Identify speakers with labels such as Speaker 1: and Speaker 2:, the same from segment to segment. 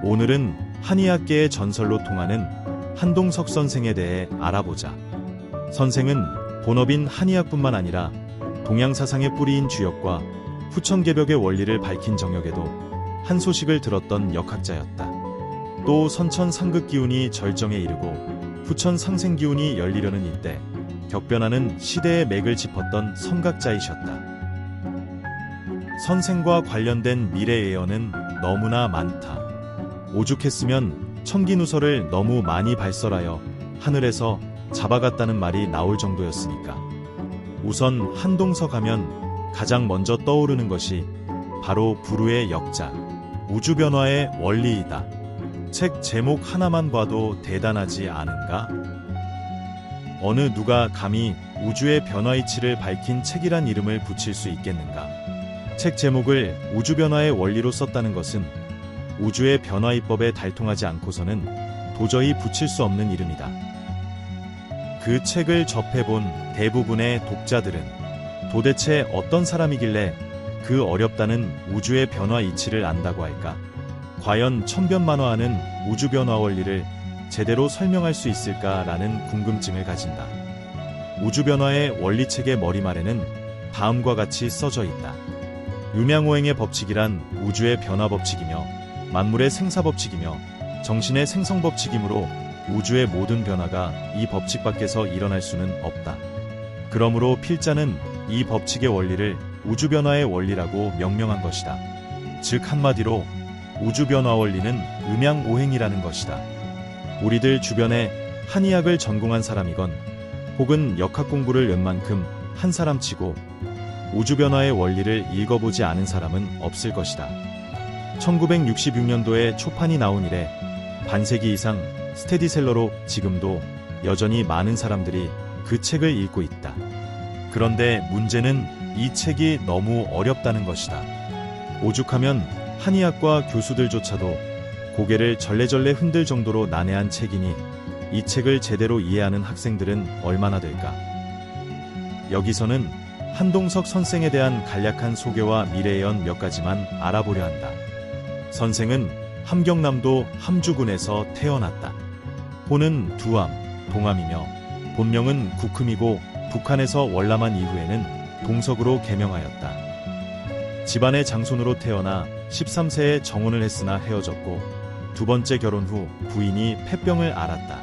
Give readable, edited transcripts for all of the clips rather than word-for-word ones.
Speaker 1: 오늘은 한의학계의 전설로 통하는 한동석 선생에 대해 알아보자. 선생은 본업인 한의학뿐만 아니라 동양사상의 뿌리인 주역과 후천개벽의 원리를 밝힌 정역에도 한 소식을 들었던 역학자였다. 또 선천 상극기운이 절정에 이르고 후천 상생기운이 열리려는 이때 격변하는 시대의 맥을 짚었던 선각자이셨다. 선생과 관련된 미래 예언은 너무나 많다. 오죽했으면 청기누설을 너무 많이 발설하여 하늘에서 잡아갔다는 말이 나올 정도였으니까. 우선 한동석 하면 가장 먼저 떠오르는 것이 바로 불후의 역자, 우주변화의 원리이다. 책 제목 하나만 봐도 대단하지 않은가? 어느 누가 감히 우주의 변화이치를 밝힌 책이란 이름을 붙일 수 있겠는가? 책 제목을 우주변화의 원리로 썼다는 것은 우주의 변화이법에 달통하지 않고서는 도저히 붙일 수 없는 이름이다. 그 책을 접해본 대부분의 독자들은 도대체 어떤 사람이길래 그 어렵다는 우주의 변화 이치를 안다고 할까? 과연 천변만화하는 우주변화 원리를 제대로 설명할 수 있을까라는 궁금증을 가진다. 우주변화의 원리책의 머리말에는 다음과 같이 써져 있다. 음양오행의 법칙이란 우주의 변화법칙이며 만물의 생사법칙이며 정신의 생성법칙이므로 우주의 모든 변화가 이 법칙 밖에서 일어날 수는 없다. 그러므로 필자는 이 법칙의 원리를 우주변화의 원리라고 명명한 것이다. 즉 한마디로 우주변화 원리는 음양오행이라는 것이다. 우리들 주변에 한의학을 전공한 사람이건 혹은 역학 공부를 웬만큼 한 사람치고 우주변화의 원리를 읽어보지 않은 사람은 없을 것이다. 1966년도에 초판이 나온 이래 반세기 이상 스테디셀러로 지금도 여전히 많은 사람들이 그 책을 읽고 있다. 그런데 문제는 이 책이 너무 어렵다는 것이다. 오죽하면 한의학과 교수들조차도 고개를 절레절레 흔들 정도로 난해한 책이니 이 책을 제대로 이해하는 학생들은 얼마나 될까? 여기서는 한동석 선생에 대한 간략한 소개와 미래예언 몇 가지만 알아보려 한다. 선생은 함경남도 함주군에서 태어났다. 호는 두암, 동암이며 본명은 국흠이고 북한에서 월남한 이후에는 동석으로 개명하였다. 집안의 장손으로 태어나 13세에 정혼을 했으나 헤어졌고 두 번째 결혼 후 부인이 폐병을 앓았다.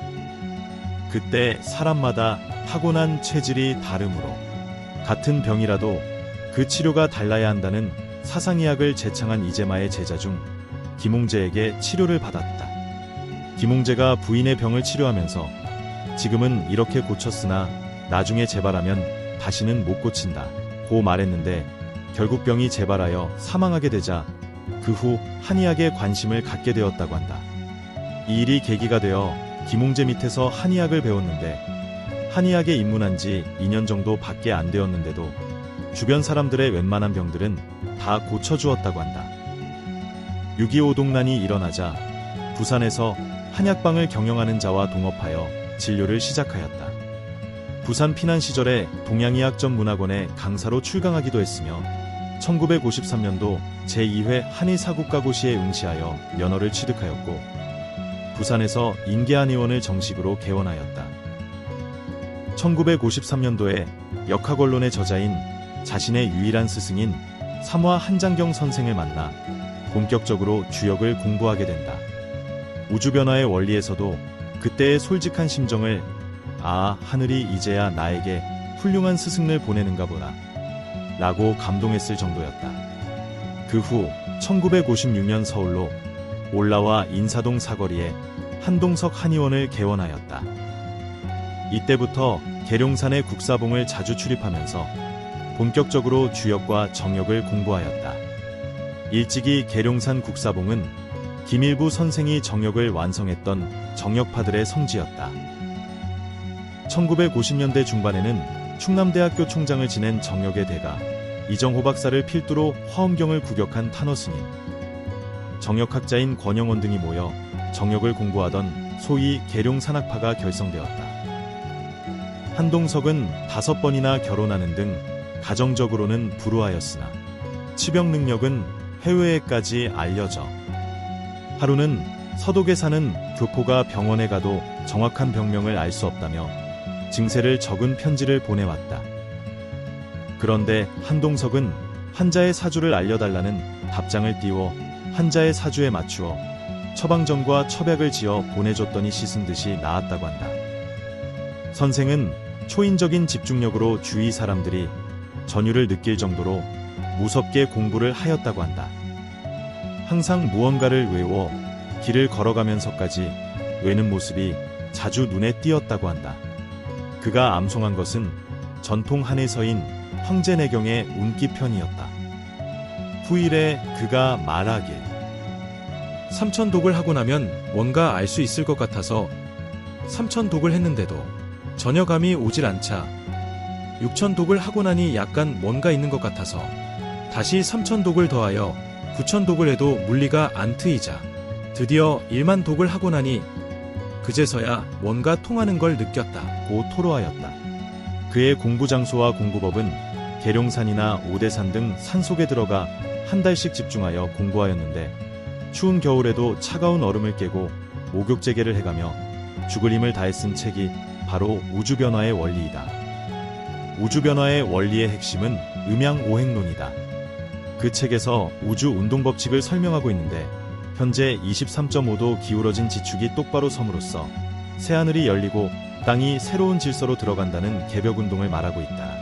Speaker 1: 그때 사람마다 타고난 체질이 다르므로 같은 병이라도 그 치료가 달라야 한다는 사상의학을 제창한 이재마의 제자 중 김웅재에게 치료를 받았다. 김웅재가 부인의 병을 치료하면서 지금은 이렇게 고쳤으나 나중에 재발하면 다시는 못 고친다 고 말했는데 결국 병이 재발하여 사망하게 되자 그 후 한의학에 관심을 갖게 되었다고 한다. 이 일이 계기가 되어 김웅재 밑에서 한의학을 배웠는데 한의학에 입문한 지 2년 정도 밖에 안 되었는데도 주변 사람들의 웬만한 병들은 다 고쳐주었다고 한다. 6.25 동란이 일어나자 부산에서 한약방을 경영하는 자와 동업하여 진료를 시작하였다. 부산 피난 시절에 동양의학전문학원에 강사로 출강하기도 했으며 1953년도 제2회 한의사국가고시에 응시하여 면허를 취득하였고 부산에서 인계한의원을 정식으로 개원하였다. 1953년도에 역학원론의 저자인 자신의 유일한 스승인 삼화 한장경 선생을 만나 본격적으로 주역을 공부하게 된다. 우주변화의 원리에서도 그때의 솔직한 심정을 하늘이 이제야 나에게 훌륭한 스승을 보내는가 보다 라고 감동했을 정도였다. 그 후 1956년 서울로 올라와 인사동 사거리에 한동석 한의원을 개원하였다. 이때부터 계룡산의 국사봉을 자주 출입하면서 본격적으로 주역과 정역을 공부하였다. 일찍이 계룡산 국사봉은 김일부 선생이 정역을 완성했던 정역파들의 성지였다. 1950년대 중반에는 충남대학교 총장을 지낸 정역의 대가 이정호 박사를 필두로 화엄경을 구격한 탄어스님, 정역학자인 권영원 등이 모여 정역을 공부하던 소위 계룡산학파가 결성되었다. 한동석은 5번이나 결혼하는 등 가정적으로는 불우하였으나 치병 능력은 해외에까지 알려져 하루는 서독에 사는 교포가 병원에 가도 정확한 병명을 알 수 없다며 증세를 적은 편지를 보내왔다. 그런데 한동석은 환자의 사주를 알려달라는 답장을 띄워 환자의 사주에 맞추어 처방전과 처백을 지어 보내줬더니 씻은 듯이 나았다고 한다. 선생은 초인적인 집중력으로 주위 사람들이 전율을 느낄 정도로 무섭게 공부를 하였다고 한다. 항상 무언가를 외워 길을 걸어가면서까지 외는 모습이 자주 눈에 띄었다고 한다. 그가 암송한 것은 전통 한해서인 황제내경의 운기편이었다. 후일에 그가 말하길
Speaker 2: 삼천독을 하고 나면 뭔가 알 수 있을 것 같아서 삼천독을 했는데도 전혀 감이 오질 않자 육천독을 하고 나니 약간 뭔가 있는 것 같아서 다시 삼천독을 더하여 구천독을 해도 물리가 안 트이자 드디어 일만독을 하고 나니 그제서야 뭔가 통하는 걸 느꼈다.
Speaker 1: 고 토로하였다. 그의 공부 장소와 공부법은 계룡산이나 오대산 등 산속에 들어가 한 달씩 집중하여 공부하였는데 추운 겨울에도 차가운 얼음을 깨고 목욕재개를 해가며 죽을 힘을 다해 쓴 책이 바로 우주변화의 원리이다. 우주변화의 원리의 핵심은 음양오행론이다. 그 책에서 우주 운동법칙을 설명하고 있는데 현재 23.5도 기울어진 지축이 똑바로 섬으로써 새하늘이 열리고 땅이 새로운 질서로 들어간다는 개벽운동을 말하고 있다.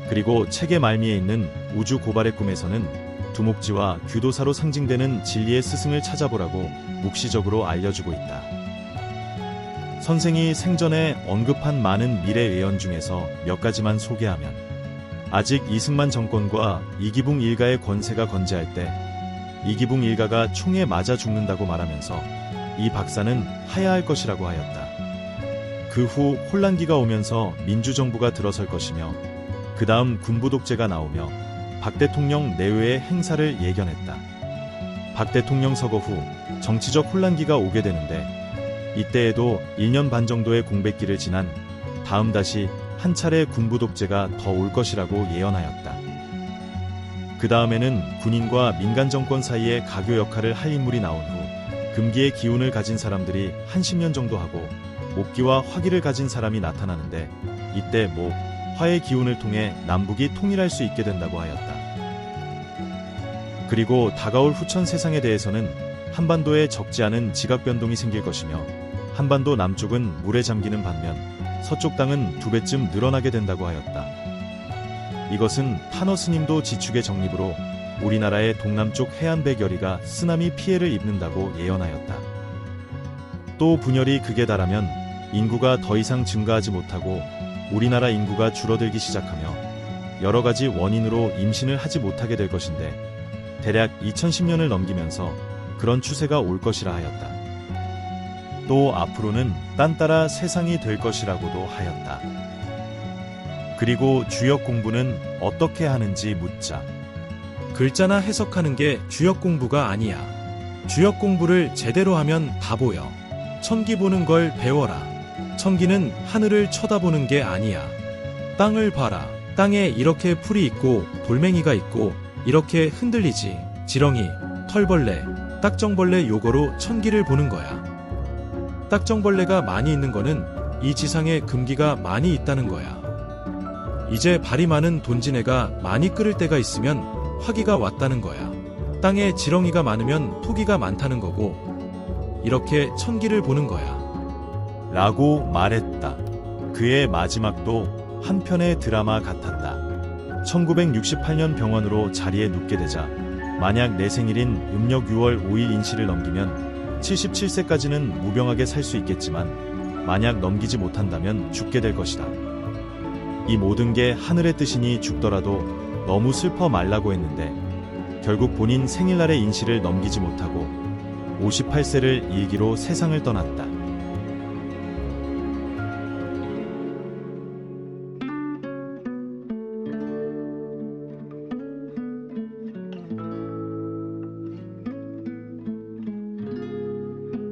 Speaker 1: 그리고 책의 말미에 있는 우주 고발의 꿈에서는 두목지와 규도사로 상징되는 진리의 스승을 찾아보라고 묵시적으로 알려주고 있다. 선생이 생전에 언급한 많은 미래 예언 중에서 몇 가지만 소개하면 아직 이승만 정권과 이기붕 일가의 권세가 건재할 때 이기붕 일가가 총에 맞아 죽는다고 말하면서 이 박사는 하야할 것이라고 하였다. 그 후 혼란기가 오면서 민주정부가 들어설 것이며 그 다음 군부독재가 나오며 박 대통령 내외의 행사를 예견했다. 박 대통령 서거 후 정치적 혼란기가 오게 되는데 이때에도 1년 반 정도의 공백기를 지난 다음 다시 한 차례 군부독재가 더 올 것이라고 예언하였다. 그 다음에는 군인과 민간 정권 사이에 가교 역할을 할 인물이 나온 후 금기의 기운을 가진 사람들이 한 10년 정도 하고 목기와 화기를 가진 사람이 나타나는데 이때 목, 화의 기운을 통해 남북이 통일할 수 있게 된다고 하였다. 그리고 다가올 후천 세상에 대해서는 한반도에 적지 않은 지각 변동이 생길 것이며 한반도 남쪽은 물에 잠기는 반면 서쪽 땅은 2배쯤 늘어나게 된다고 하였다. 이것은 타너 스님도 지축의 정립으로 우리나라의 동남쪽 해안배 결의가 쓰나미 피해를 입는다고 예언하였다. 또 분열이 극에 달하면 인구가 더 이상 증가하지 못하고 우리나라 인구가 줄어들기 시작하며 여러 가지 원인으로 임신을 하지 못하게 될 것인데 대략 2010년을 넘기면서 그런 추세가 올 것이라 하였다. 또 앞으로는 딴따라 세상이 될 것이라고도 하였다. 그리고 주역 공부는 어떻게 하는지 묻자
Speaker 2: 글자나 해석하는 게 주역 공부가 아니야. 주역 공부를 제대로 하면 다 보여. 천기 보는 걸 배워라. 천기는 하늘을 쳐다보는 게 아니야. 땅을 봐라. 땅에 이렇게 풀이 있고 돌멩이가 있고 이렇게 흔들리지. 지렁이, 털벌레, 딱정벌레 요거로 천기를 보는 거야. 딱정벌레가 많이 있는 거는 이 지상에 금기가 많이 있다는 거야. 이제 발이 많은 돈지네가 많이 끓을 때가 있으면 화기가 왔다는 거야. 땅에 지렁이가 많으면 토기가 많다는 거고 이렇게 천기를 보는 거야.
Speaker 1: 라고 말했다. 그의 마지막도 한편의 드라마 같았다. 1968년 병원으로 자리에 눕게 되자 만약 내 생일인 음력 6월 5일 인시를 넘기면 77세까지는 무병하게 살 수 있겠지만 만약 넘기지 못한다면 죽게 될 것이다. 이 모든 게 하늘의 뜻이니 죽더라도 너무 슬퍼 말라고 했는데 결국 본인 생일날의 인시를 넘기지 못하고 58세를 일기로 세상을 떠났다.